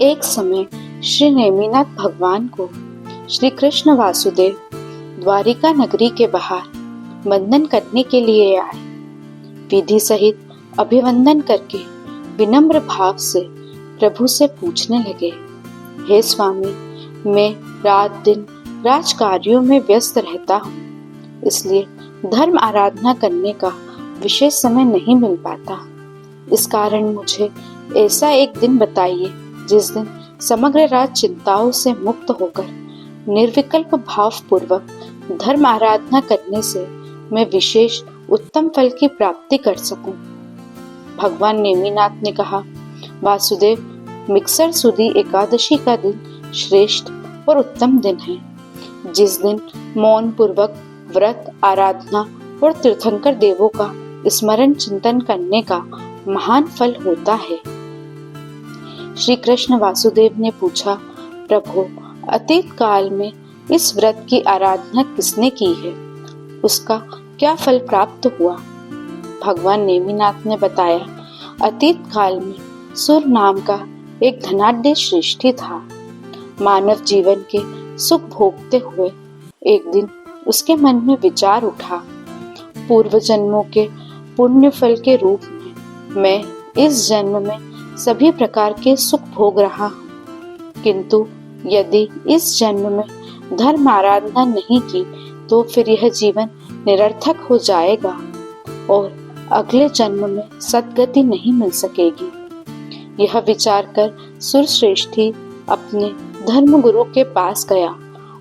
एक समय श्री नेमिनाथ भगवान को श्री कृष्ण वासुदेव द्वारिका नगरी के बाहर वंदन करने के लिए आए। विधि सहित अभिवंदन करके विनम्र भाव से प्रभु से पूछने लगे, हे स्वामी, मैं रात दिन राज कार्यों में व्यस्त रहता हूँ, इसलिए धर्म आराधना करने का विशेष समय नहीं मिल पाता। इस कारण मुझे ऐसा एक दिन बताइए जिस दिन समग्र रात चिंताओं से मुक्त होकर निर्विकल्प भाव पूर्वक धर्म आराधना करने से मैं विशेष उत्तम फल की प्राप्ति कर सकूं। भगवान नेमिनाथ ने कहा, वासुदेव, मिक्सर सुदी एकादशी का दिन श्रेष्ठ और उत्तम दिन है, जिस दिन मौन पूर्वक व्रत, आराधना और तीर्थंकर देवों का स्मरण चिंतन करने का महान फल होता है। श्री कृष्ण वासुदेव ने पूछा, प्रभु, अतीत काल में इस व्रत की आराधना किसने की है, उसका क्या फल प्राप्त हुआ? भगवान नेमिनाथ ने बताया, अतीत काल में सुर नाम का एक धनाढ्य श्रेष्ठी था। मानव जीवन के सुख भोगते हुए एक दिन उसके मन में विचार उठा, पूर्व जन्मों के पुण्य फल के रूप में मैं इस जन्म में सभी प्रकार के सुख भोग रहा हूँ, किंतु यदि इस जन्म में धर्म आराधना नहीं की तो फिर यह जीवन निरर्थक हो जाएगा और अगले जन्म में सद्गति नहीं मिल सकेगी। यह विचार कर सुरश्रेष्ठी अपने धर्म गुरु के पास गया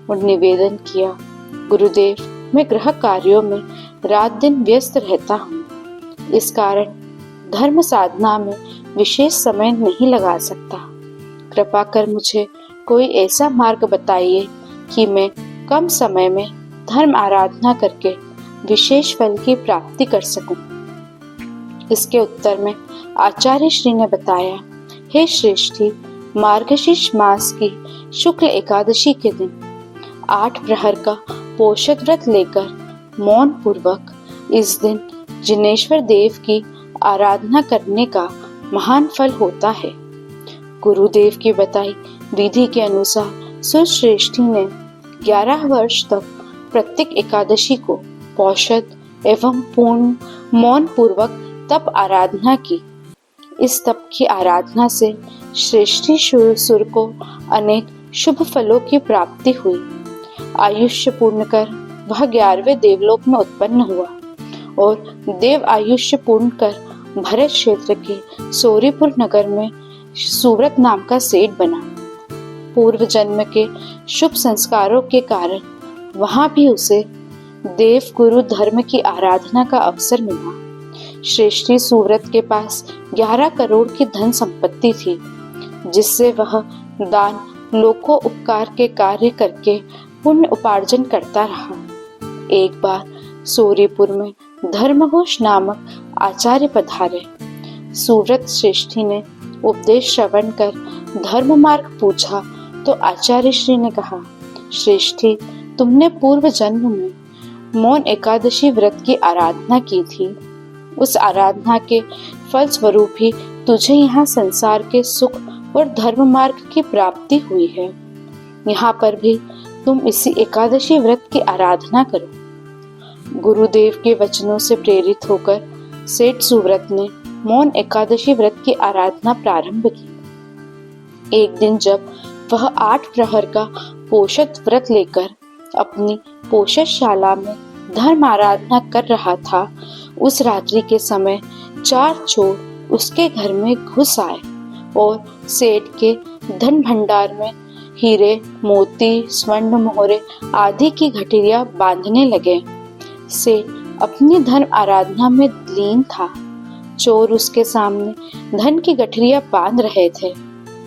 और निवेदन किया, गुरुदेव, मैं गृह कार्यों में रात दिन व्यस्त रहता हूँ, इस कारण धर्म साधना में विशेष समय नहीं लगा सकता। कृपा कर मुझे कोई ऐसा मार्ग बताइए कि मैं कम समय में धर्म आराधना करके विशेष फल की प्राप्ति कर सकूं। इसके उत्तर में आचार्य श्री ने बताया, हे श्रेष्ठी, मार्गशीर्ष मास की शुक्ल एकादशी के दिन 8 प्रहर का पोषक व्रत लेकर मौन पूर्वक इस दिन जिनेश्वर देव की आराधना करने का महान फल होता है। गुरुदेव की बताई विधि के अनुसार सुरश्रेष्ठी ने 11 वर्ष तक प्रत्येक एकादशी को पौषध एवं पूर्ण मौन पूर्वक तप आराधना की। इस तप की आराधना से श्रेष्ठी सुर को अनेक शुभ फलों की प्राप्ति हुई। आयुष्य पूर्ण कर वह 11वें देवलोक में उत्पन्न हुआ और देव आयुष्य पूर्ण कर भरत क्षेत्र के सौरीपुर नगर में सुव्रत नाम का सेठ बना। पूर्व जन्म के शुभ संस्कारों के कारण वहां भी उसे देव गुरु धर्म की आराधना का अवसर मिला। श्रेष्ठी सुव्रत के पास 11 करोड़ की धन संपत्ति थी, जिससे वह दान, लोको उपकार के कार्य करके पुण्य उपार्जन करता रहा। एक बार सौरीपुर में धर्मघोष नामक आचार्य पधारे। सुव्रत श्रेष्ठी ने उपदेश श्रवण कर धर्म मार्ग पूछा तो आचार्य श्री ने कहा, श्रेष्ठी, तुमने पूर्व जन्म में मौन एकादशी व्रत की आराधना की थी। उस आराधना के फल स्वरूप ही तुझे यहाँ संसार के सुख और धर्म मार्ग की प्राप्ति हुई है। यहाँ पर भी तुम इसी एकादशी व्रत की आराधना करो। गुरुदेव के वचनों से प्रेरित होकर सेठ सुव्रत ने मौन एकादशी व्रत की आराधना प्रारंभ की। एक दिन जब वह 8 प्रहर का पोषद व्रत लेकर अपनी पोषदशाला में धर्म आराधना कर रहा था, उस रात्रि के समय 4 चोर उसके घर में घुस आए और सेठ के धन भंडार में हीरे, मोती, स्वर्ण मोहरे आदि की घटिया बांधने लगे। से अपनी धर्म आराधना में लीन था। चोर उसके सामने धन की गठरिया बांध रहे थे,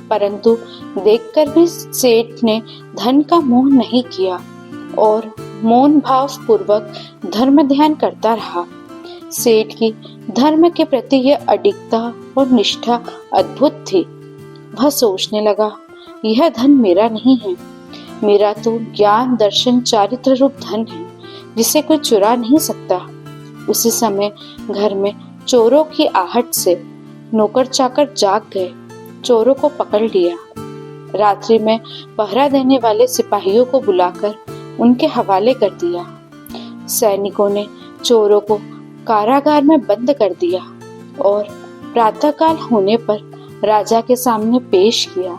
परंतु देखकर भी सेठ ने धन का मोह नहीं किया और मौन भाव पूर्वक धर्म ध्यान करता रहा। सेठ की धर्म के प्रति यह अडिगता और निष्ठा अद्भुत थी। वह सोचने लगा, यह धन मेरा नहीं है, मेरा तो ज्ञान, दर्शन, चारित्र रूप धन है, जिसे कोई चुरा नहीं सकता। उसी समय घर में चोरों की आहट से नौकर चाकर जाग गए, चोरों को पकड़ लिया। रात्रि में पहरा देने वाले सिपाहियों को बुलाकर उनके हवाले कर दिया। सैनिकों ने चोरों को कारागार में बंद कर दिया और प्रातःकाल होने पर राजा के सामने पेश किया।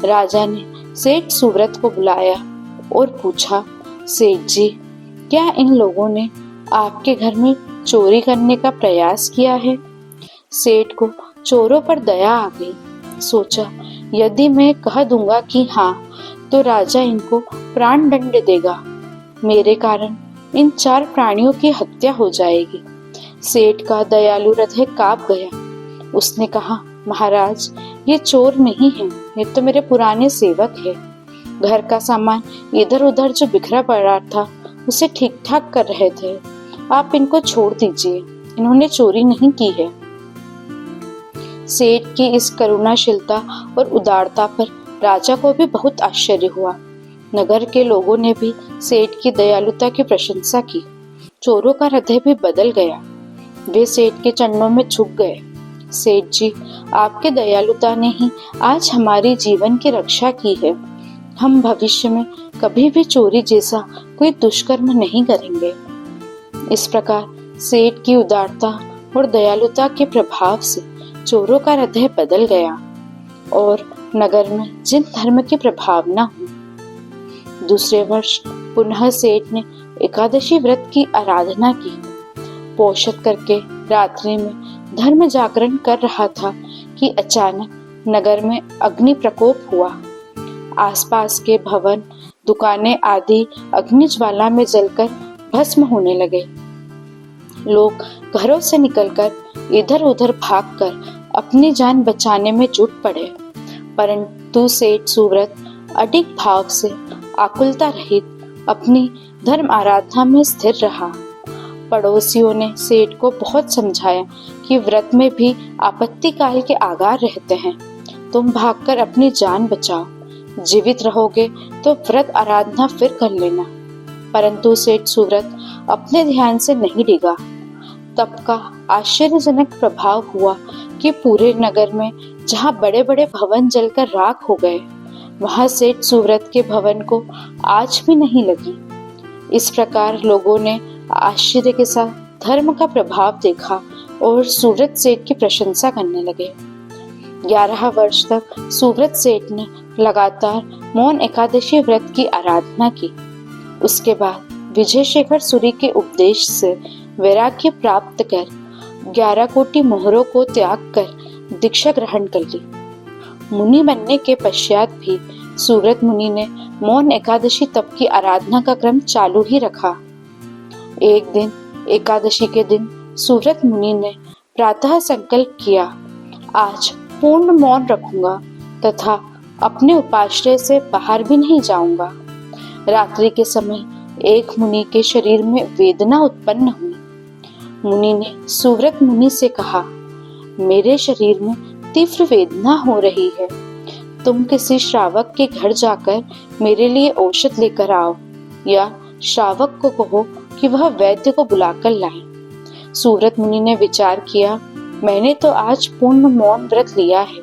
राजा ने सेठ सुव्रत को बुलाया और पूछा, सेठ जी, क्या इन लोगों ने आपके घर में चोरी करने का प्रयास किया है? सेठ को चोरों पर दया आ गई। सोचा, यदि मैं कह दूंगा कि हाँ, तो राजा इनको प्राण दंड देगा। मेरे कारण इन 4 प्राणियों की हत्या हो जाएगी। सेठ का दयालु हृदय कांप गया। उसने कहा, महाराज, ये चोर नहीं है, ये तो मेरे पुराने सेवक है। घर का सामान इधर उधर जो बिखरा पड़ा था उसे ठीक ठाक कर रहे थे। आप इनको छोड़ दीजिए, इन्होंने चोरी नहीं की है। सेठ की इस करुणाशीलता और उदारता पर राजा को भी बहुत आश्चर्य हुआ। नगर के लोगों ने भी सेठ की दयालुता की प्रशंसा की। चोरों का हृदय भी बदल गया। वे सेठ के चरणों में झुक गए। सेठ जी, आपके दयालुता ने ही आज हमारी जीवन की रक्षा की है। हम भविष्य में कभी भी चोरी जैसा कोई दुष्कर्म नहीं करेंगे। इस प्रकार सेठ की उदारता और दयालुता के प्रभाव से चोरों का हृदय बदल गया और नगर में जिन धर्म की प्रभावना हुई। दूसरे वर्ष पुनः सेठ ने एकादशी व्रत की आराधना की। पोषत करके रात्रि में धर्म जागरण कर रहा था कि अचानक नगर में अग्नि प्रकोप हुआ। आसपास के भवन, दुकानें आदि अग्नि ज्वाला में जलकर भस्म होने लगे। लोग घरों से निकलकर इधर उधर भागकर अपनी जान बचाने में जुट पड़े, परंतु सेठ सुव्रत अडिग भाव से आकुलता रहित अपनी धर्म आराधना में स्थिर रहा। पड़ोसियों ने सेठ को बहुत समझाया कि व्रत में भी आपत्ति काल के आगार रहते हैं। तुम भागकर अपनी जान बचाओ, जीवित रहोगे तो व्रत आराधना फिर कर लेना। परंतु सेठ सुव्रत अपने ध्यान से नहीं डिगा। तब का आश्चर्यजनक प्रभाव हुआ कि पूरे नगर में जहाँ बड़े बड़े भवन जलकर राख हो गए, वहां सेठ सुव्रत के भवन को आज भी नहीं लगी। इस प्रकार लोगों ने आश्चर्य के साथ धर्म का प्रभाव देखा और सुव्रत सेठ की प्रशंसा करने लगे। 11 वर्ष तक सुव्रत सेठ ने लगातार मौन एकादशी व्रत की आराधना की। उसके बाद विजय शेखर सूरी के उपदेश से वैराग्य प्राप्त कर 11 कोटि मोहरों को त्याग कर दीक्षा ग्रहण कर ली। मुनि बनने के पश्चात भी सुव्रत मुनि ने मौन एकादशी तप की आराधना का क्रम चालू ही रखा। एक दिन एकादशी के दिन सुव्रत मुनि ने प्रातः संकल्प किया, आज पूर्ण मौन रखूंगा तथा अपने उपाश्रय से बाहर भी नहीं जाऊंगा। रात्रि के समय एक मुनि के शरीर में वेदना उत्पन्न हुई। मुनि ने सुव्रत मुनि से कहा, मेरे शरीर में तीव्र वेदना हो रही है, तुम किसी श्रावक के घर जाकर मेरे लिए औषध लेकर आओ या श्रावक को कहो कि वह वैद्य को बुलाकर लाए। सुव्रत मुनि ने विचार किया, मैंने तो आज पूर्ण मौन व्रत लिया है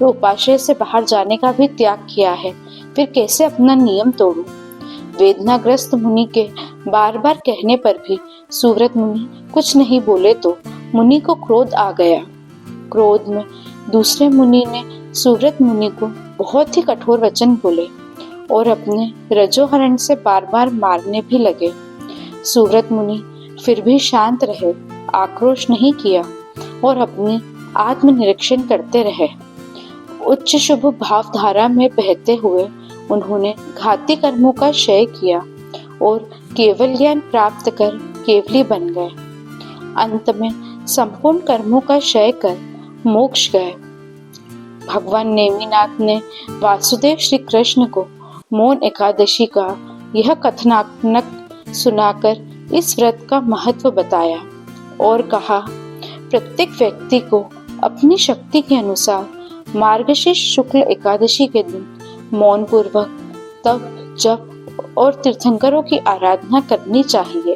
और उपाश्रय से बाहर जाने का भी त्याग किया है, फिर कैसे अपना नियम तोड़ूं? वेदनाग्रस्त मुनि के बार बार कहने पर भी सुव्रत मुनि कुछ नहीं बोले तो मुनि को क्रोध आ गया। क्रोध में दूसरे मुनि ने सुव्रत मुनि को बहुत ही कठोर वचन बोले और अपने रजोहरण से बार बार मारने भी लगे। सुव्रत मुनि फिर भी शांत रहे, आक्रोश नहीं किया और अपने आत्मनिरीक्षण करते रहे। उच्च शुभ भावधारा में बहते हुए उन्होंने घाती कर्मों का क्षय किया और केवल ज्ञान प्राप्त कर केवली बन गए। अंत में संपूर्ण कर्मों का क्षय कर मोक्ष गए। भगवान नेमिनाथ ने वासुदेव श्री कृष्ण को मौन एकादशी का यह कथनानक सुनाकर इस व्रत का महत्व बताया और कहा, प्रत्येक व्यक्ति को अपनी शक्ति के अनुसार मार्गशीर्ष शुक्ल एकादशी के दिन मौन पूर्वक तप, जप और तीर्थंकरों की आराधना करनी चाहिए।